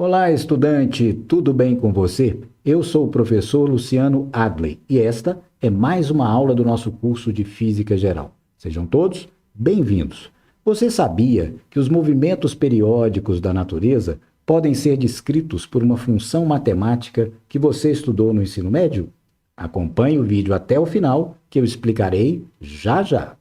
Olá, estudante, tudo bem com você? Eu sou o professor Luciano Adley e esta é mais uma aula do nosso curso de Física Geral. Sejam todos bem-vindos. Você sabia que os movimentos periódicos da natureza podem ser descritos por uma função matemática que você estudou no ensino médio? Acompanhe o vídeo até o final que eu explicarei já já.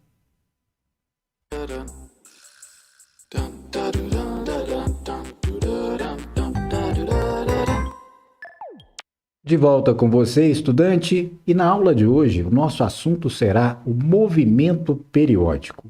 De volta com você, estudante, e na aula de hoje o nosso assunto será o movimento periódico.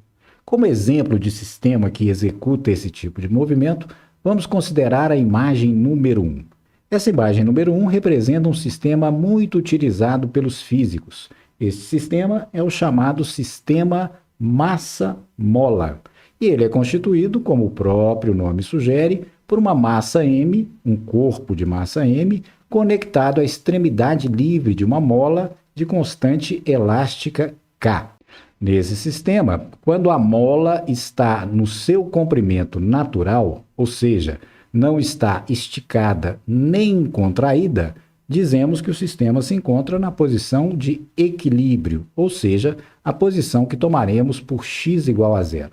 Como exemplo de sistema que executa esse tipo de movimento, vamos considerar a imagem número 1. Essa imagem número 1 representa um sistema muito utilizado pelos físicos. Esse sistema é o chamado sistema massa-mola. E ele é constituído, como o próprio nome sugere, por uma massa m, um corpo de massa m, conectado à extremidade livre de uma mola de constante elástica K. Nesse sistema, quando a mola está no seu comprimento natural, ou seja, não está esticada nem contraída, dizemos que o sistema se encontra na posição de equilíbrio, ou seja, a posição que tomaremos por x igual a zero.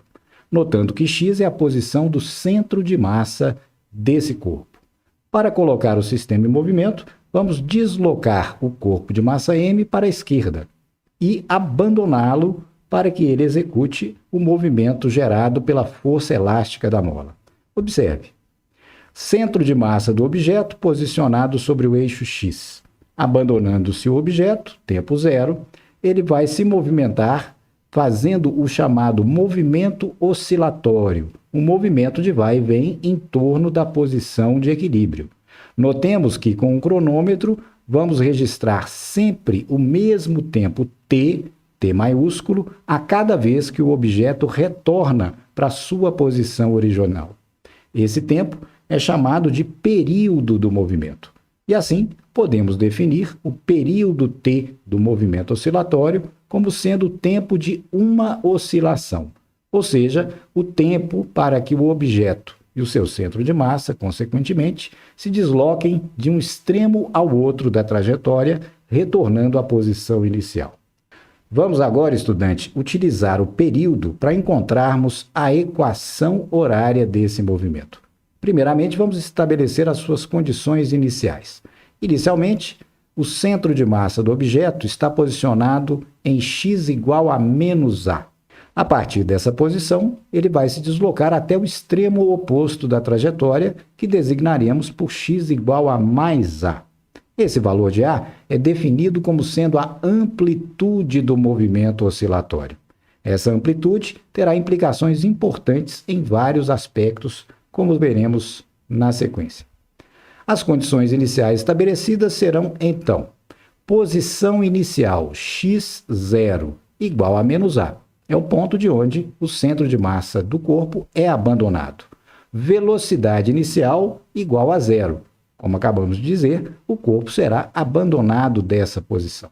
Notando que x é a posição do centro de massa desse corpo. Para colocar o sistema em movimento, vamos deslocar o corpo de massa m para a esquerda e abandoná-lo para que ele execute o movimento gerado pela força elástica da mola. Observe. Centro de massa do objeto posicionado sobre o eixo x. Abandonando-se o objeto, tempo zero, ele vai se movimentar fazendo o chamado movimento oscilatório, um movimento de vai e vem em torno da posição de equilíbrio. Notemos que com o cronômetro vamos registrar sempre o mesmo tempo t maiúsculo, a cada vez que o objeto retorna para sua posição original. Esse tempo é chamado de período do movimento. E assim, podemos definir o período t do movimento oscilatório como sendo o tempo de uma oscilação, ou seja, o tempo para que o objeto e o seu centro de massa, consequentemente, se desloquem de um extremo ao outro da trajetória, retornando à posição inicial. Vamos agora, estudante, utilizar o período para encontrarmos a equação horária desse movimento. Primeiramente, vamos estabelecer as suas condições iniciais. Inicialmente, o centro de massa do objeto está posicionado em x igual a menos a. A partir dessa posição, ele vai se deslocar até o extremo oposto da trajetória, que designaremos por x igual a mais a. Esse valor de a é definido como sendo a amplitude do movimento oscilatório. Essa amplitude terá implicações importantes em vários aspectos, como veremos na sequência. As condições iniciais estabelecidas serão, então, posição inicial x0 igual a menos a. É o ponto de onde o centro de massa do corpo é abandonado. Velocidade inicial igual a zero. Como acabamos de dizer, o corpo será abandonado dessa posição.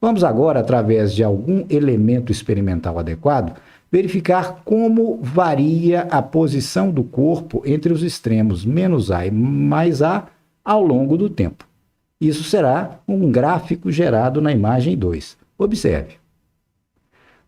Vamos agora, através de algum elemento experimental adequado, verificar como varia a posição do corpo entre os extremos menos a e mais a ao longo do tempo. Isso será um gráfico gerado na imagem 2. Observe.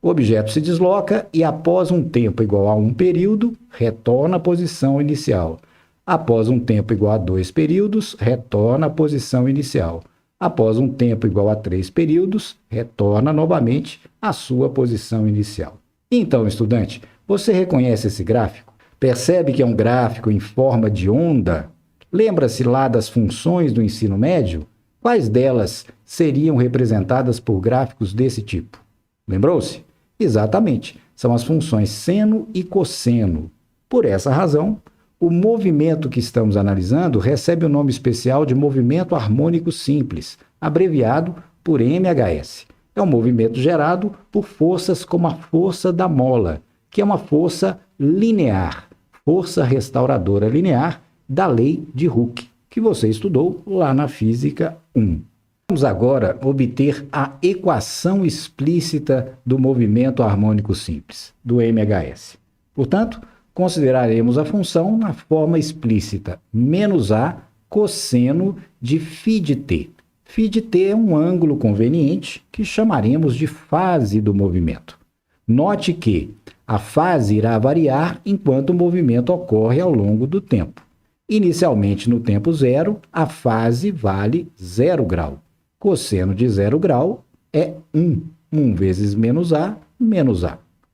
O objeto se desloca e, após um tempo igual a 1 período, retorna à posição inicial. Após um tempo igual a 2 períodos, retorna à posição inicial. Após um tempo igual a 3 períodos, retorna novamente à sua posição inicial. Então, estudante, você reconhece esse gráfico? Percebe que é um gráfico em forma de onda? Lembra-se lá das funções do ensino médio? Quais delas seriam representadas por gráficos desse tipo? Lembrou-se? Exatamente, são as funções seno e cosseno. Por essa razão, o movimento que estamos analisando recebe o nome especial de movimento harmônico simples, abreviado por MHS. É um movimento gerado por forças como a força da mola, que é uma força linear, força restauradora linear da lei de Hooke, que você estudou lá na Física 1. Vamos agora obter a equação explícita do movimento harmônico simples, do MHS. Portanto, consideraremos a função na forma explícita, menos a cosseno de φ de t. Φ de t é um ângulo conveniente que chamaremos de fase do movimento. Note que a fase irá variar enquanto o movimento ocorre ao longo do tempo. Inicialmente, no tempo zero, a fase vale 0 grau. Cosseno de 0 grau é 1. 1 vezes menos a.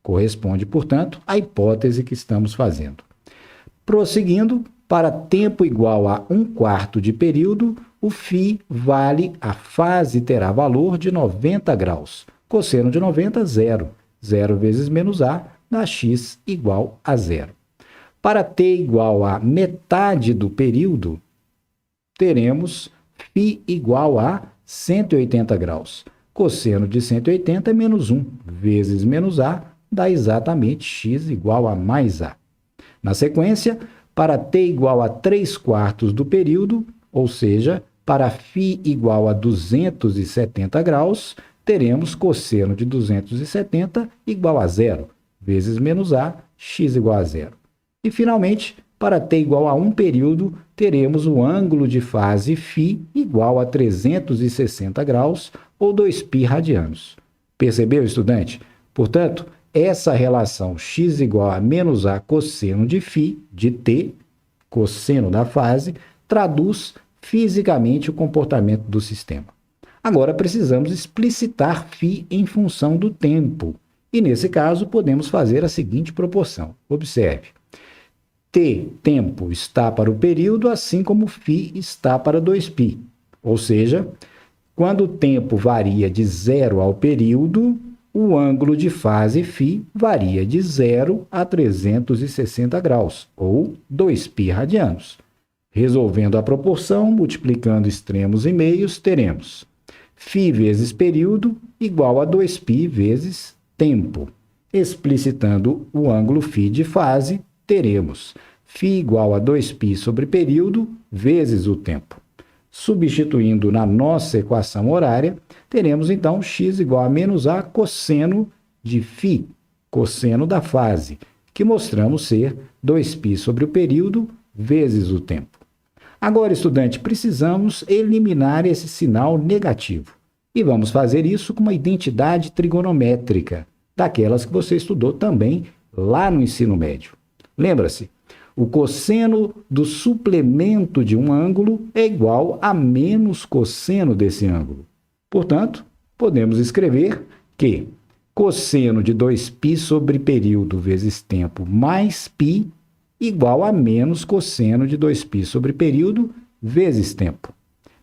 Corresponde, portanto, à hipótese que estamos fazendo. Prosseguindo, para tempo igual a 1/4 de período, o φ vale, a fase terá valor de 90 graus. Cosseno de 90, 0. 0 vezes menos a dá x igual a 0. Para t igual a metade do período, teremos φ igual a 180 graus. Cosseno de 180 é menos 1 vezes menos a dá exatamente x igual a mais a. Na sequência, para t igual a 3/4 do período, ou seja, para φ igual a 270 graus, teremos cosseno de 270 igual a 0, vezes menos a, x igual a 0. E, finalmente, para t igual a 1 período, teremos o ângulo de fase φ igual a 360 graus, ou 2π radianos. Percebeu, estudante? Portanto, essa relação x igual a menos a cosseno de φ, de t, cosseno da fase, traduz fisicamente o comportamento do sistema. Agora, precisamos explicitar φ em função do tempo. E, nesse caso, podemos fazer a seguinte proporção. Observe. T, tempo, está para o período, assim como φ está para 2π. Ou seja, quando o tempo varia de 0 ao período, o ângulo de fase φ varia de 0 a 360 graus, ou 2π radianos. Resolvendo a proporção, multiplicando extremos e meios, teremos φ vezes período igual a 2π vezes tempo. Explicitando o ângulo φ de fase, teremos φ igual a 2π sobre período vezes o tempo. Substituindo na nossa equação horária, teremos então x igual a menos a cosseno de φ, cosseno da fase, que mostramos ser 2π sobre o período vezes o tempo. Agora, estudante, precisamos eliminar esse sinal negativo. E vamos fazer isso com uma identidade trigonométrica, daquelas que você estudou também lá no ensino médio. Lembra-se? O cosseno do suplemento de um ângulo é igual a menos cosseno desse ângulo. Portanto, podemos escrever que cosseno de 2π sobre período vezes tempo mais π igual a menos cosseno de 2π sobre período vezes tempo.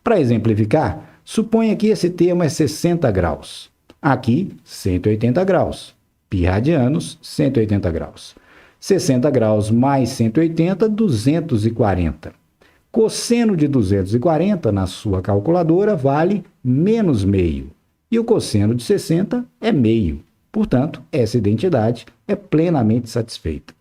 Para exemplificar, suponha que esse termo é 60 graus. Aqui, 180 graus. Π radianos, 180 graus. 60 graus mais 180, 240. Cosseno de 240, na sua calculadora, vale menos meio. E o cosseno de 60 é meio. Portanto, essa identidade é plenamente satisfeita.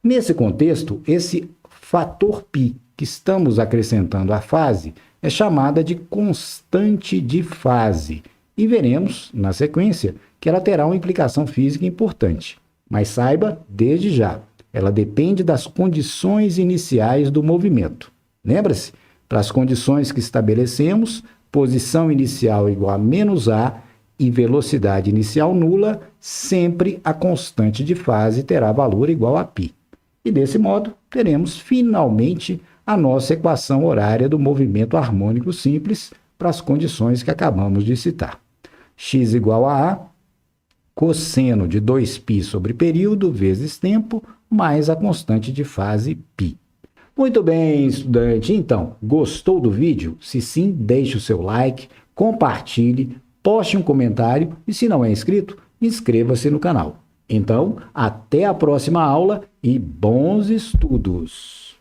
Nesse contexto, esse fator π que estamos acrescentando à fase é chamada de constante de fase. E veremos, na sequência, que ela terá uma implicação física importante. Mas saiba, desde já, ela depende das condições iniciais do movimento. Lembra-se? Para as condições que estabelecemos, posição inicial igual a menos a e velocidade inicial nula, sempre a constante de fase terá valor igual a π. E desse modo, teremos finalmente a nossa equação horária do movimento harmônico simples para as condições que acabamos de citar. X igual a cosseno de 2π sobre período vezes tempo, mais a constante de fase π. Muito bem, estudante. Então, gostou do vídeo? Se sim, deixe o seu like, compartilhe, poste um comentário e, se não é inscrito, inscreva-se no canal. Então, até a próxima aula e bons estudos!